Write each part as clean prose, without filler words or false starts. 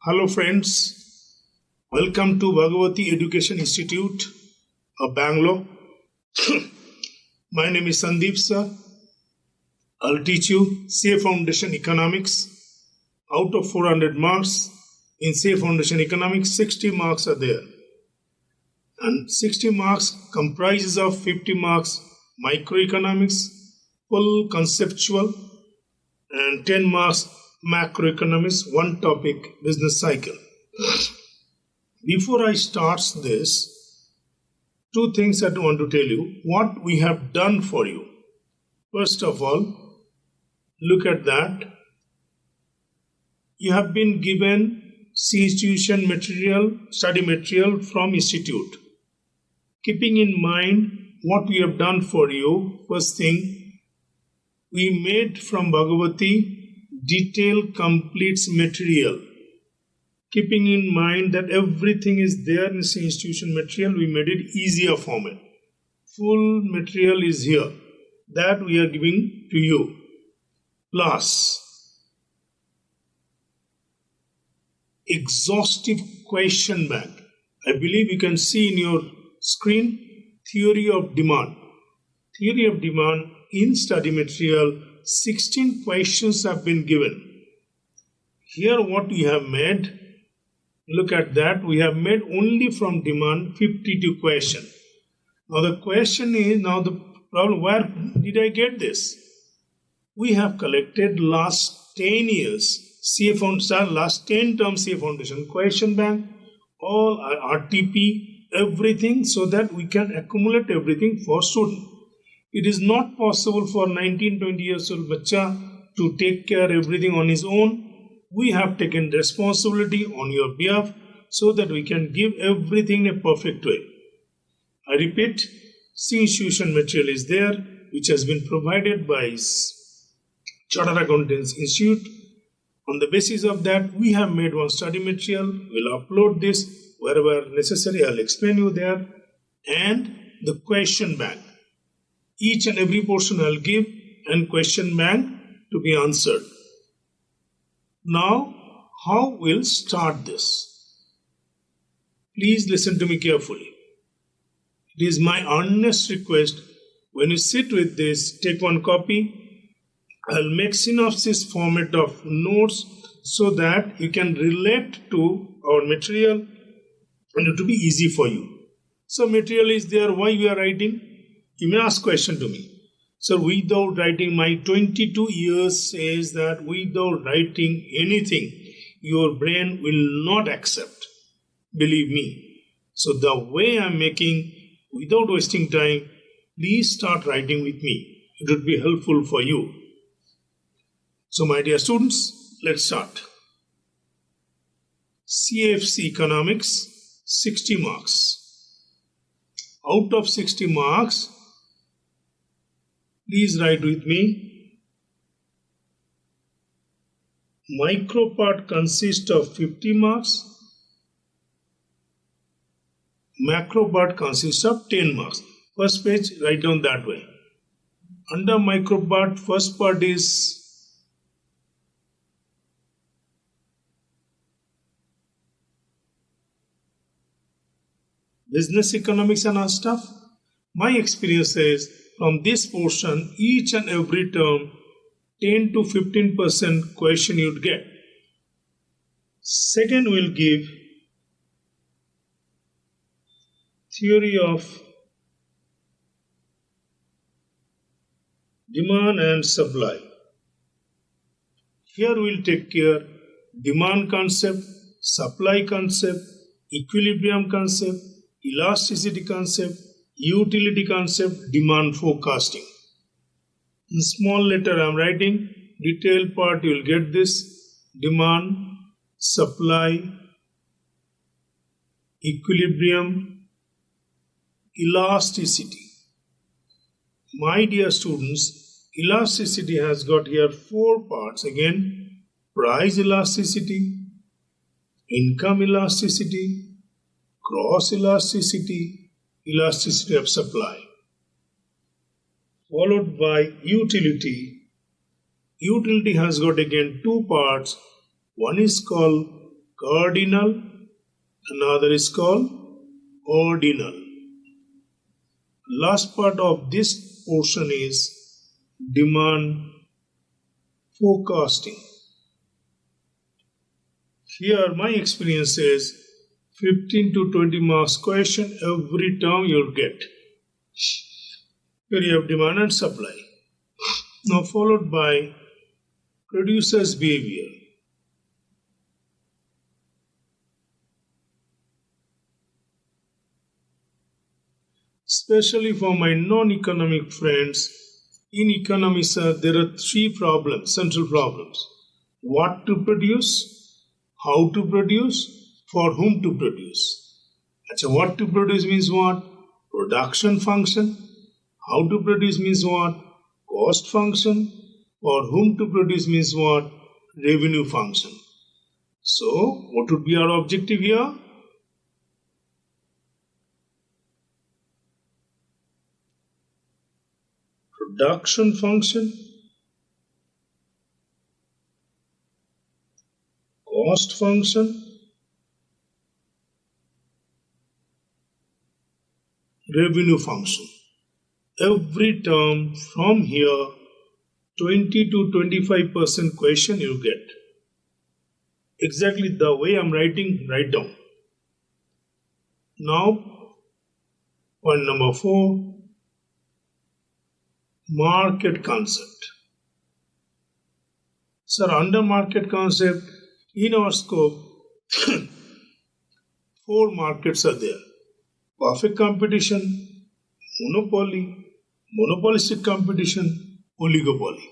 Hello friends, welcome to Bhagwati Education Institute of Bangalore. My name is Sandeep sir. I'll teach you CA Foundation Economics. Out of 400 marks in CA Foundation Economics, 60 marks are there. And 60 marks comprises of 50 marks microeconomics, full conceptual, and 10 marks macroeconomics, one topic business cycle. Before I start this, two things I want to tell you what we have done for you. First of all, look at that. You have been given institution material, study material from institute. Keeping in mind what we have done for you, first thing, we made from Bhagwati detailed completes material. Keeping in mind that everything is there in this institution material, we made it easier format. Full material is here. That we are giving to you. Plus, exhaustive question bank. I believe you can see in your screen, theory of demand. Theory of demand in study material, 16 questions have been given. Here what we have made, look at that, we have made only from demand 52 questions. Now the question is, now the problem, where did I get this? We have collected last 10 years, CA Foundation, last 10 terms CA Foundation question bank, all RTP, everything, so that we can accumulate everything for student. It is not possible for 19-20 years old bacha to take care everything on his own. We have taken responsibility on your behalf so that we can give everything in a perfect way. I repeat, C institution material is there, which has been provided by Chartered Accountants Institute. On the basis of that, we have made one study material. We'll upload this wherever necessary. I'll explain you there. And the question bank. Each and every portion I'll give and question bank to be answered. Now, how we'll start this? Please listen to me carefully. It is my earnest request, when you sit with this, take one copy. I'll make synopsis format of notes so that you can relate to our material and it will be easy for you. So material is there, why we are writing? You may ask question to me. So without writing, my 22 years says that without writing anything, your brain will not accept. Believe me. So the way I'm making, without wasting time, please start writing with me. It would be helpful for you. So my dear students, let's start. CFC Economics, 60 marks. Out of 60 marks, please write with me. Micro part consists of 50 marks. Macro part consists of 10 marks. First page, write down that way. Under micro part, first part is business economics and our stuff. My experience is from this portion, each and every term, 10 to 15% question you'd get. Second, we'll give theory of demand and supply. Here we'll take care demand concept, supply concept, equilibrium concept, elasticity concept, utility concept, demand forecasting. In small letter I am writing, detailed part you will get this, demand, supply, equilibrium, elasticity. My dear students, elasticity has got here 4 parts again, price elasticity, income elasticity, cross elasticity, elasticity of supply, followed by utility. Utility has got again 2 parts. One is called cardinal, another is called ordinal. Last part of this portion is demand forecasting. Here my experience is 15 to 20 marks question every term you'll get. Here you have demand and supply. Now followed by producer's behavior. Especially for my non-economic friends, in economics there are three problems, central problems. What to produce, how to produce, for whom to produce. Achha, what to produce means what? Production function. How to produce means what? Cost function. For whom to produce means what? Revenue function. So, what would be our objective here? Production function, cost function, revenue function. Every term from here, 20 to 25% question you get. Exactly the way I'm writing, write down. Now, point number 4. Market concept. Sir, under market concept, in our scope, 4 markets are there. Perfect competition, monopoly, monopolistic competition, oligopoly.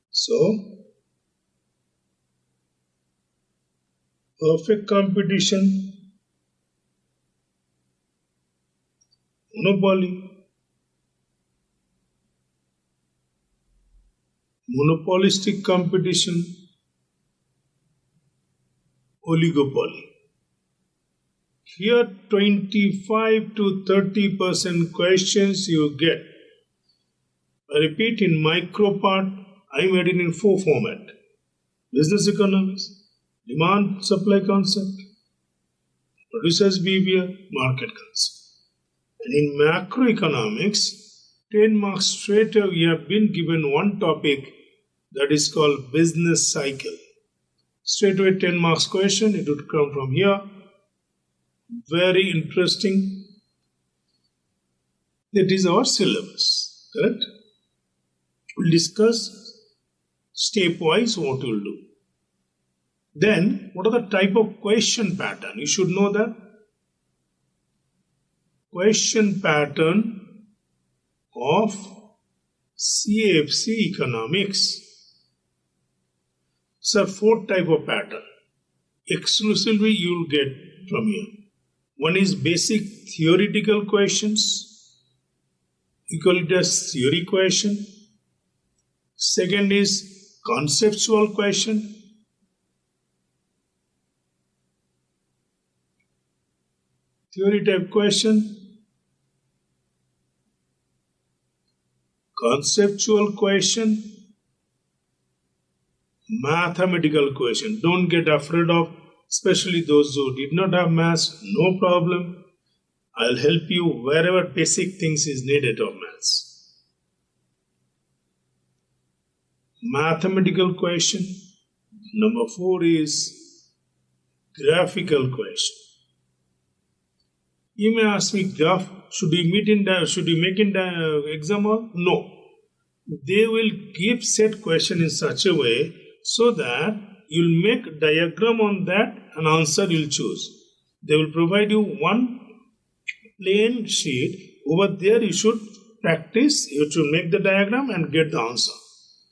So, perfect competition, monopoly, monopolistic competition, oligopoly. Here 25 to 30% questions you get. I repeat, in micro part, I made it in 4 format. Business economics, demand supply concept, producer's behavior, market concept. And in macroeconomics, 10 marks straight away we have been given one topic that is called business cycle. Straight away 10 marks question, it would come from here. Very interesting. That is our syllabus, correct? We'll discuss stepwise what we'll do. Then, what are the type of question pattern? You should know that. Question pattern of CFC economics. So, 4 type of pattern. Exclusively you will get from here. One is basic theoretical questions. We call it as theory question. Second is conceptual question. Theory type question. Conceptual question. Mathematical question. Don't get afraid of, especially those who did not have maths, no problem. I'll help you wherever basic things is needed of maths. Mathematical question. Number 4 is graphical question. You may ask me, graph, should we make in exam hall? No. They will give set question in such a way so that you'll make diagram on that and answer you'll choose. They will provide you one plain sheet. Over there you should practice, you should make the diagram and get the answer.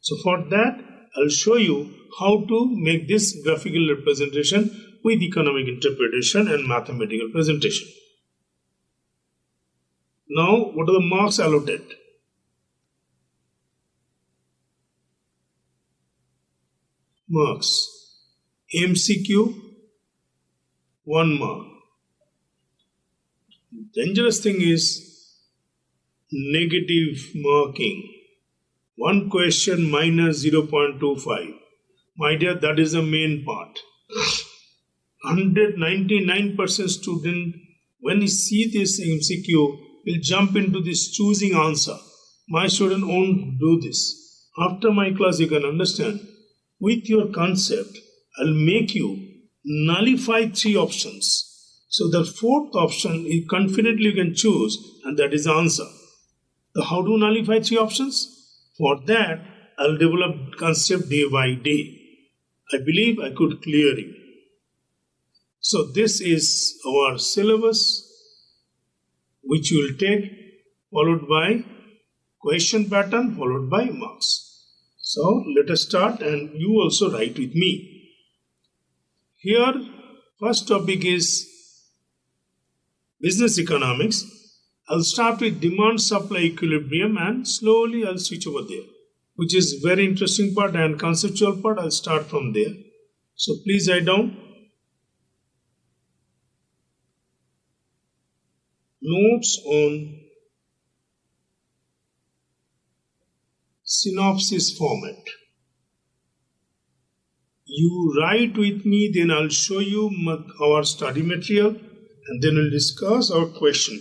So for that, I'll show you how to make this graphical representation with economic interpretation and mathematical presentation. Now, what are the marks allotted? Marks. MCQ, 1 mark. Dangerous thing is negative marking. 1 question minus 0.25. My dear, that is the main part. 199% student, when he see this MCQ, will jump into this choosing answer. My student won't do this. After my class, you can understand. With your concept, I'll make you nullify 3 options. So the 4th option, you confidently can choose, and that is the answer. So how to nullify 3 options? For that, I'll develop concept day by day. I believe I could clear you. So this is our syllabus, which you will take, followed by question pattern, followed by marks. So let us start, and you also write with me. Here, first topic is business economics. I'll start with demand supply equilibrium and slowly I'll switch over there, which is very interesting part and conceptual part. I'll start from there. So please write down. Notes on synopsis format. You write with me, then I'll show you our study material and then we'll discuss our question.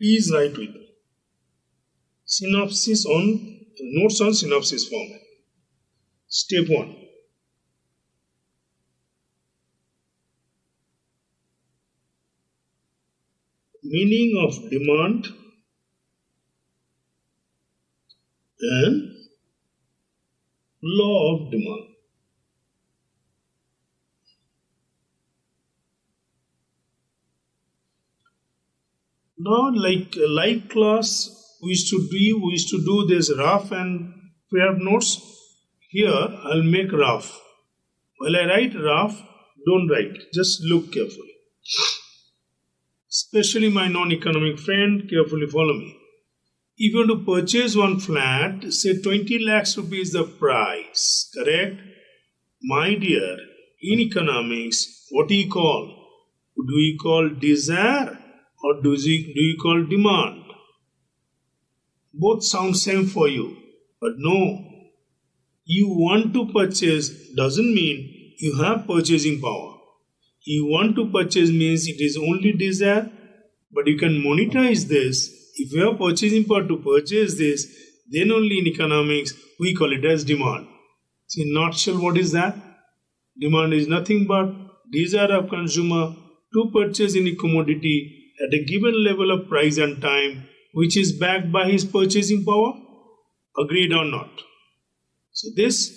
Please write with me. Notes on synopsis format. Step 1. Meaning of demand and law of demand. Now, like class, we used to do this rough and pair notes. Here, I'll make rough. While I write rough, don't write. Just look carefully. Especially my non-economic friend, carefully follow me. If you want to purchase one flat, say 20 lakhs rupees the price, correct? My dear, in economics, what do you call? Do you call desire or do you call demand? Both sound same for you, but no. You want to purchase doesn't mean you have purchasing power. You want to purchase means it is only desire, but you can monetize this. If you have purchasing power to purchase this, then only in economics we call it as demand. So in nutshell, what is that? Demand is nothing but desire of consumer to purchase any commodity at a given level of price and time, which is backed by his purchasing power. Agreed or not? So this,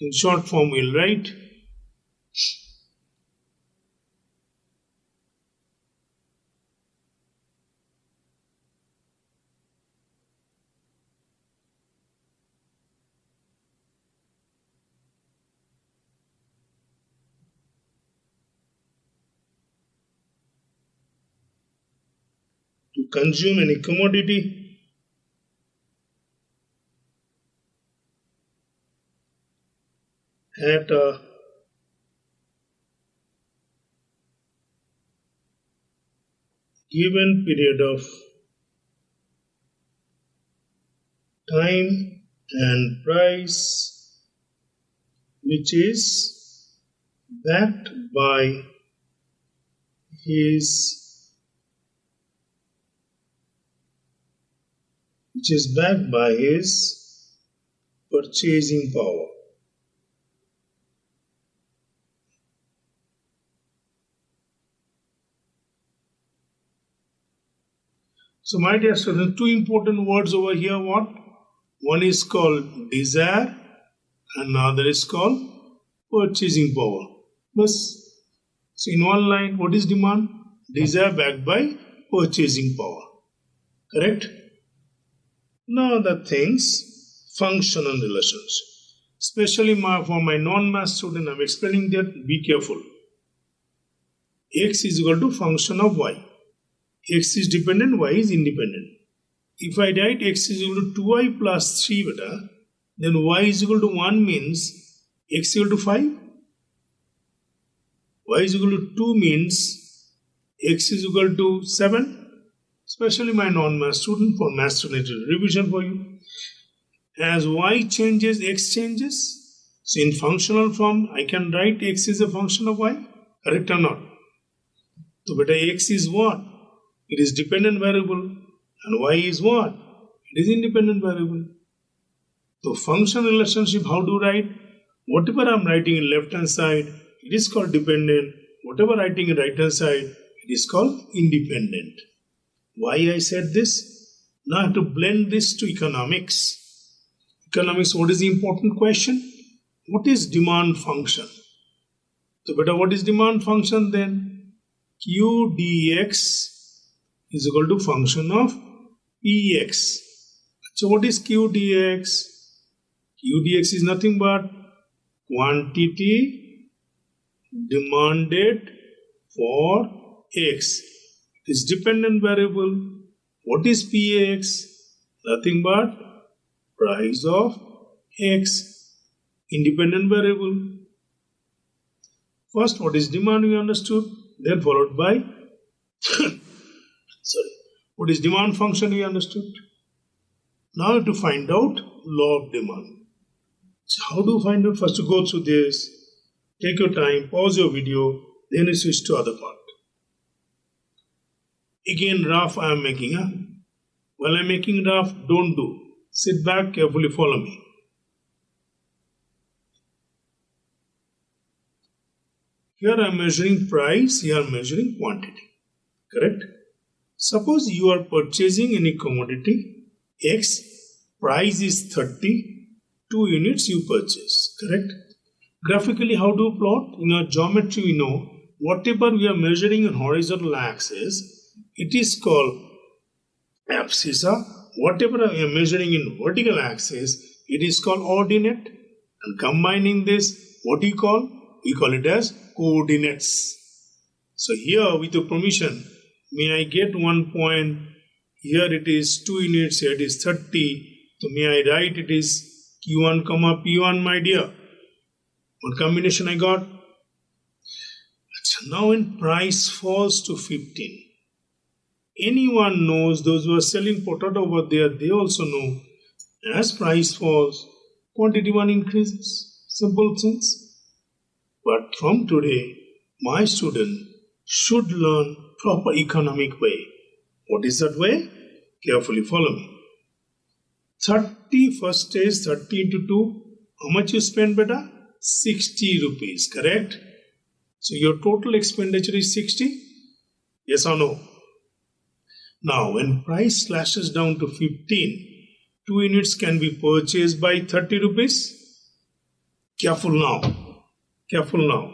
in short form, we'll write. To consume any commodity at a given period of time and price, which is backed by his purchasing power. So my dear students, 2 important words over here. What? One is called desire and another is called purchasing power. Bas. So in one line, what is demand? Desire backed by purchasing power. Correct? Now the things, function and relations. Especially for my non-math student, I'm explaining that, be careful. X is equal to function of y. X is dependent, y is independent. If I write x is equal to 2y plus 3 beta, then y is equal to 1 means x is equal to 5. Y is equal to 2 means x is equal to 7. Especially my non-math student, for math student revision for you. As y changes, x changes. So in functional form, I can write x is a function of y. Correct or not? So beta x is what? It is dependent variable. And y is what? It is independent variable. So function relationship, how to write? Whatever I am writing in left hand side, it is called dependent. Whatever writing in right hand side, it is called independent. Why I said this? Now I have to blend this to economics. Economics, what is the important question? What is demand function? So beta, what is demand function then? Q dx is equal to function of Px. So what is Q dx? Q dx is nothing but quantity demanded for x. It is dependent variable. What is Px? Nothing but price of x. Independent variable. First, what is demand we understood, then followed by what is demand function we understood. Now to find out law of demand. So how do you find out? First, to go through this, take your time, pause your video, then you switch to other part. Again, rough I am making. While I am making rough, don't do. Sit back, carefully follow me. Here I am measuring price, here I am measuring quantity. Correct? Suppose you are purchasing any commodity, X, price is 30, 2 units you purchase. Correct? Graphically, how do you plot? In our geometry, we know whatever we are measuring on horizontal axis, it is called abscissa. Whatever we are measuring in vertical axis, it is called ordinate. And combining this, what do you call? We call it as coordinates. So here, with your permission, may I get one point? Here it is 2 units, here it is 30. So may I write it is Q1, P1, my dear. What combination I got? So now when price falls to 15, anyone knows, those who are selling potato over there, they also know, as price falls, quantity 1 increases. Simple things. But from today, my student should learn proper economic way. What is that way? Carefully follow me. 30, first stage, 30 into 2. How much you spend, beta? 60 rupees, correct? So your total expenditure is 60? Yes or no? Now, when price slashes down to 15, 2 units can be purchased by 30 rupees. Careful now. Careful now.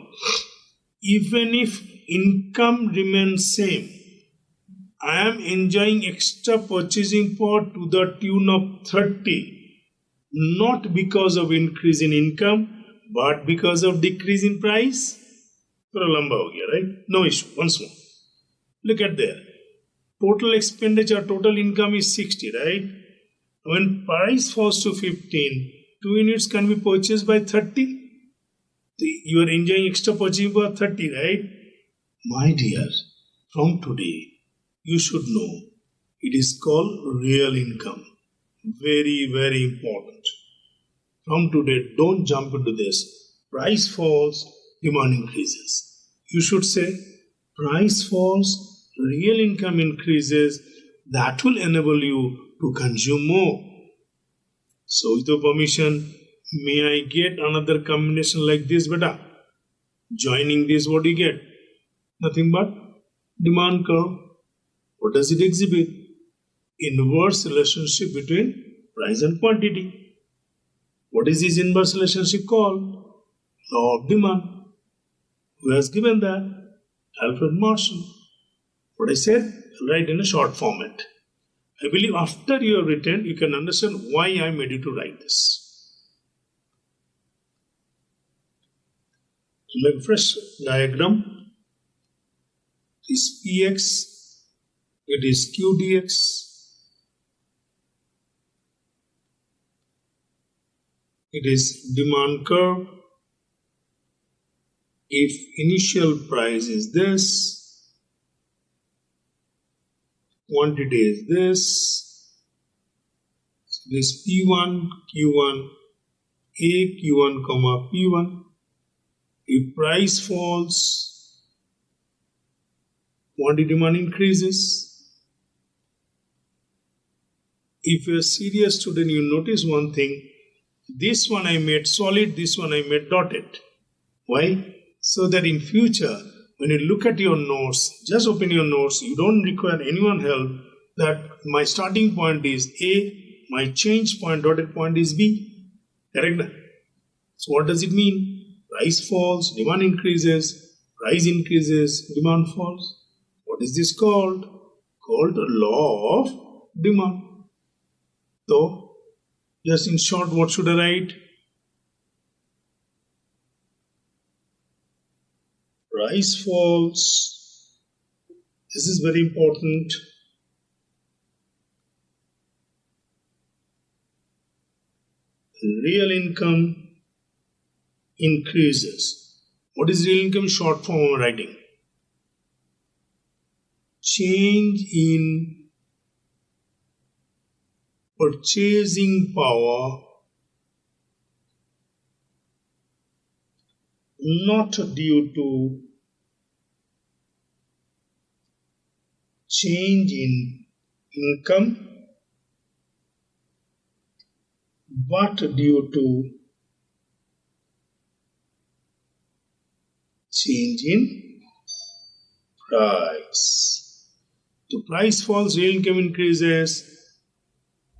Even if income remains same, I am enjoying extra purchasing power to the tune of 30, not because of increase in income, but because of decrease in price. Thora lamba ho gaya, right? No issue. Once more. Look at there. Total expenditure, total income is 60, right? When price falls to 15, 2 units can be purchased by 30. You are enjoying extra purchasing power 30, right? My dear, from today, you should know it is called real income. Very, very important. From today, don't jump into this. Price falls, demand increases. You should say, price falls, real income increases. That will enable you to consume more. So, with your permission, may I get another combination like this, beta? Joining this, what do you get? Nothing but demand curve. What does it exhibit? Inverse relationship between price and quantity. What is this inverse relationship called? Law of demand. Who has given that? Alfred Marshall. What I said, I'll write in a short format. I believe after you have written, you can understand why I made you to write this. Make a fresh diagram. This Px, it is Q dx, it is demand curve. If initial price is this, quantity is this, so this P1, Q1, A Q1 comma P1. If price falls, quantity demand increases. If you're a serious student, you notice one thing. This one I made solid, this one I made dotted. Why? So that in future, when you look at your notes, just open your notes, you don't require anyone help, that my starting point is A, my change point, dotted point is B. Correct? So what does it mean? Price falls, demand increases, price increases, demand falls. What is this called? Called the law of demand. So, just in short, what should I write? Price falls. This is very important. Real income increases. What is real income? Short form of writing. Change in purchasing power, not due to change in income, but due to change in price. So price falls, real income increases.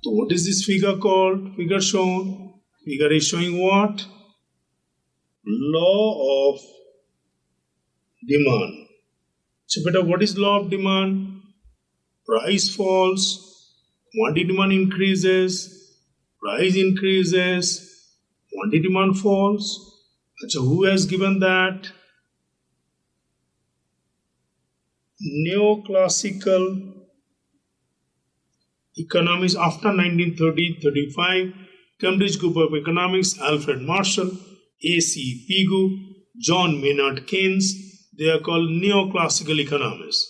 So what is this figure called? Figure shown. Figure is showing what? Law of demand. So beta, what is law of demand? Price falls, quantity demand increases, price increases, quantity demand falls. So who has given that? Neoclassical economics after 1930-35, Cambridge Group of Economics, Alfred Marshall, A.C. Pigou, John Maynard Keynes. They are called neoclassical economists.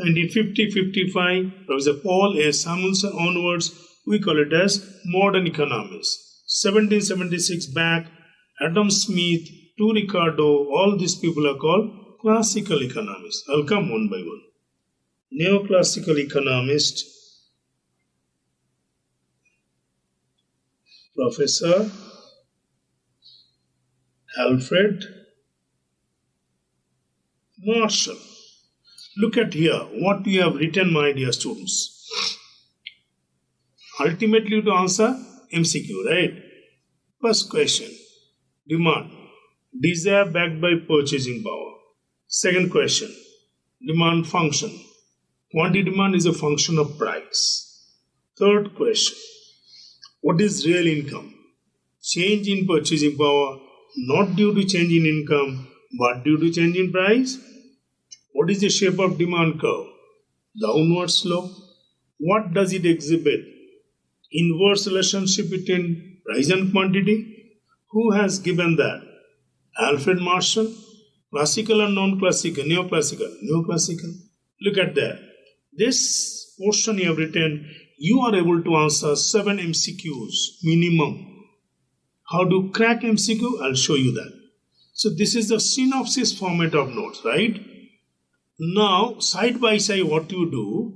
1950-55, Professor Paul A. Samuelson onwards, we call it as modern economists. 1776 back, Adam Smith, to Ricardo, all these people are called classical economists. I'll come one by one. Neoclassical economist, Professor Alfred Marshall. Look at here what we have written, my dear students. Ultimately to answer MCQ, right? First question, demand. Desire backed by purchasing power. Second question, demand function. Quantity demand is a function of price. Third question, what is real income? Change in purchasing power, not due to change in income, but due to change in price. What is the shape of demand curve? Downward slope. What does it exhibit? Inverse relationship between price and quantity. Who has given that? Alfred Marshall. Classical and non-classical? Neoclassical. Neoclassical. Look at that. This portion you have written, you are able to answer 7 MCQs minimum. How to crack MCQ? I'll show you that. So this is the synopsis format of notes, right? Now, side by side, what you do,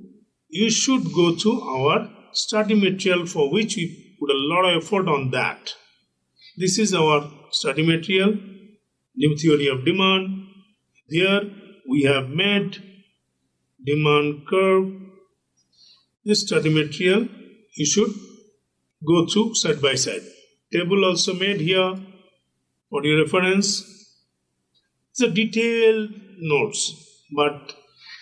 you should go to our study material, for which we put a lot of effort on that. This is our study material, New Theory of Demand. There we have made demand curve. This study material you should go through side by side. Table also made here for your reference. It's a detailed notes. But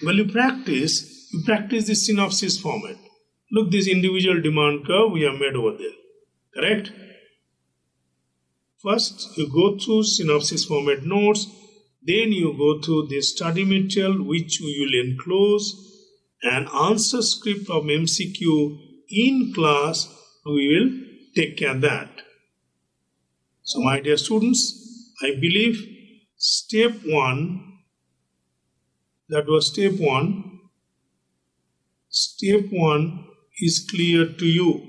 when you practice this synopsis format. Look, this individual demand curve we have made over there. Correct? First, you go through synopsis format notes. Then you go through the study material, which we will enclose, and answer script of MCQ in class. We will take care of that. So, my dear students, I believe step 1. That was step 1. Step 1 is clear to you.